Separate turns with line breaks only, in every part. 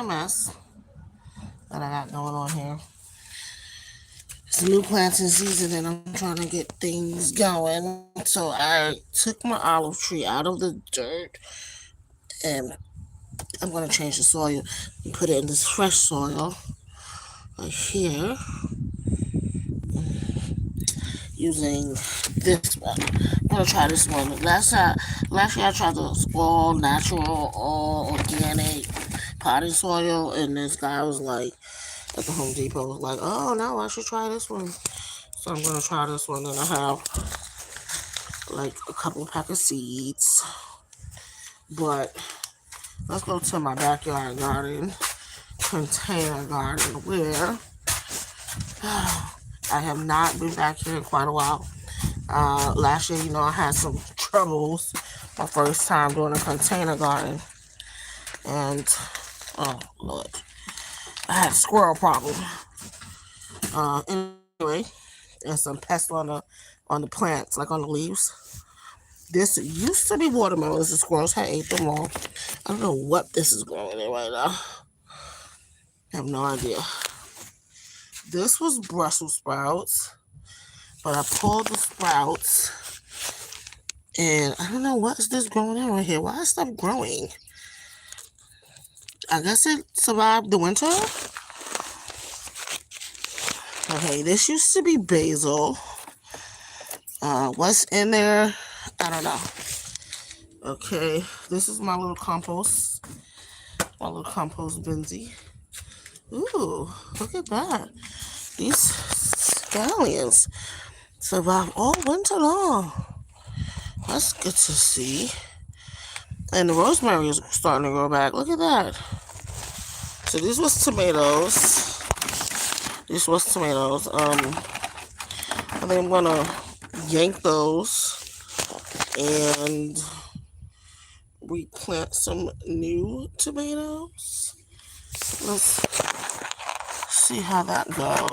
mess that I got going on here. It's a new planting season and I'm trying to get things going. So I took my olive tree out of the dirt and I'm going to change the soil and put it in this fresh soil right here using this one. I'm going to try this one. Last year I tried the all natural, all organic potting soil, and this guy was like, at the Home Depot, was like, oh no, I should try this one. So I'm going to try this one, and I have like a couple pack of seeds. But let's go to my backyard garden, container garden, where I have not been back here in quite a while. Last year, I had some troubles my first time doing a container garden. And, oh, Lord, I had a squirrel problem. Anyway, and some pests on the plants, like on the leaves. This used to be watermelons. The squirrels had ate them all. I don't know what this is growing in right now. I have no idea. This was Brussels sprouts, but I pulled the sprouts, and I don't know what is this growing in right here. Why is stuff growing? I guess it survived the winter. Okay, this used to be basil. What's in there? I don't know. Okay, this is my little compost. My little compost binsy. Ooh, look at that. These scallions survive all winter long. That's good to see. And the rosemary is starting to grow back. Look at that. So these was tomatoes. I think I'm gonna yank those and replant some new tomatoes. Let's see how that goes.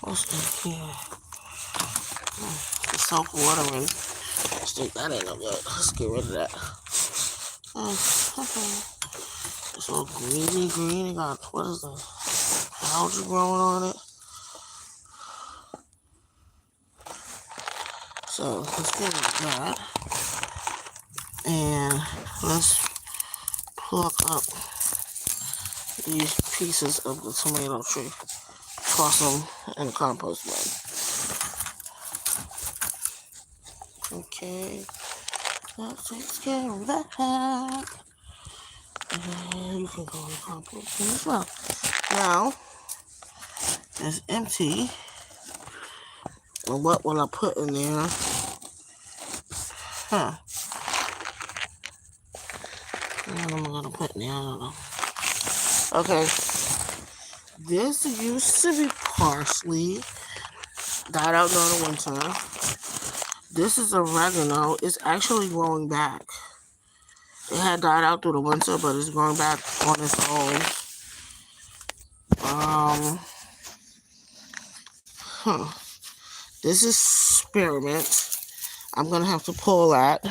What's in here? The self-watering stick, that ain't no good. Let's get rid of that. It's all greeny green. It got, what is the algae growing on it? So let's get rid of that. And let's pluck up these pieces of the tomato tree. Toss them in the compost bin. Okay, that takes care of that. And you can go in the compost bin as well. Now, it's empty. And what will I put in there? What am I going to put in there? I don't know. Okay. This used to be parsley. Died out during the winter. This is oregano. It's actually growing back. It had died out through the winter, but it's growing back on its own. This is spearmint. I'm going to have to pull that.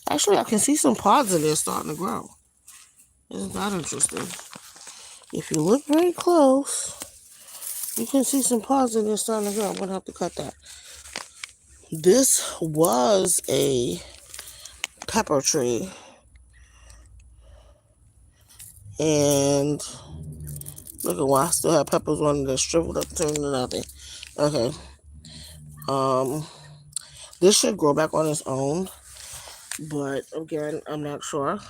Actually, I can see some pods in there starting to grow. Isn't that interesting? If you look very close, you can see some pods in there starting to grow. I'm going to have to cut that. This was a pepper tree. And look at why I still have peppers on that shriveled up, turned to nothing. Okay. This should grow back on its own. But again, I'm not sure.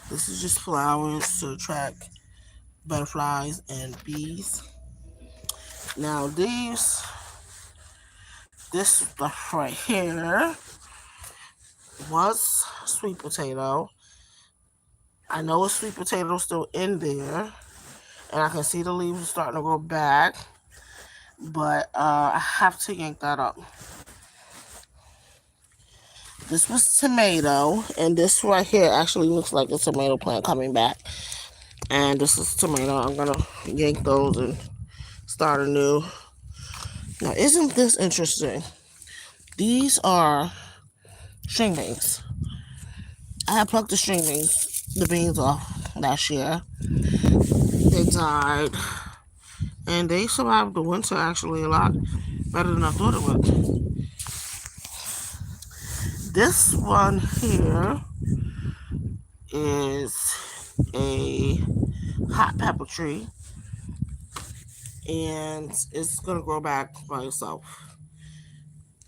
This is just flowers to attract butterflies and bees. Now this stuff right here was sweet potato. I know a sweet potato still in there, and I can see the leaves starting to grow back, but I have to yank that up. This was tomato, and this right here actually looks like a tomato plant coming back. And this is tomato. I'm going to yank those and start anew. Now, isn't this interesting? These are string beans. I had plucked the beans off last year. They died, and they survived the winter actually a lot better than I thought it would. This one here is a hot pepper tree, and it's gonna grow back by itself.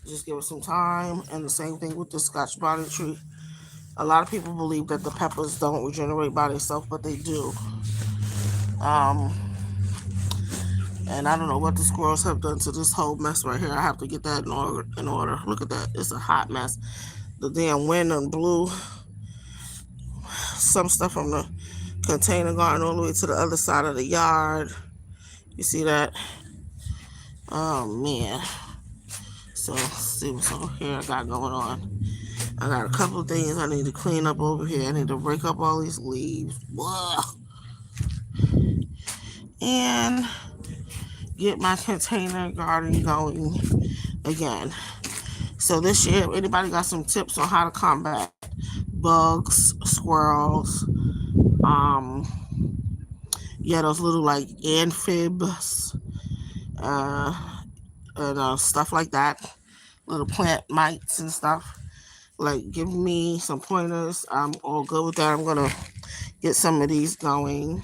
Just give it some time, and the same thing with the Scotch bonnet tree. A lot of people believe that the peppers don't regenerate by themselves, but they do. Um, and I don't know what the squirrels have done to this whole mess right here. I have to get that in order. Look at that. It's a hot mess. The damn wind and blew some stuff from the container garden all the way to the other side of the yard. You see that? Oh, man. So, let's see what's over here I got going on. I got a couple of things I need to clean up over here. I need to rake up all these leaves. Blah. And get my container garden going again. So this year, if anybody got some tips on how to combat bugs, squirrels, those little like amphibs, and stuff like that, little plant mites and stuff. Like, give me some pointers. I'm all good with that. I'm gonna get some of these going,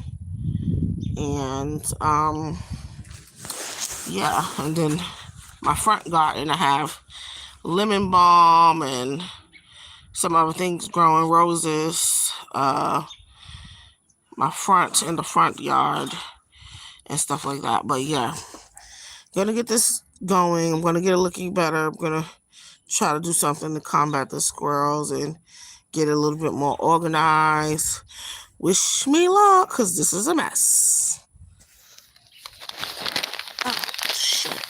and and then my front garden, I have lemon balm and some other things growing, roses, my front in the front yard and stuff like that. But yeah, gonna get this going. I'm gonna get it looking better. I'm gonna try to do something to combat the squirrels and get it a little bit more organized. Wish me luck, because this is a mess. Oh, shit.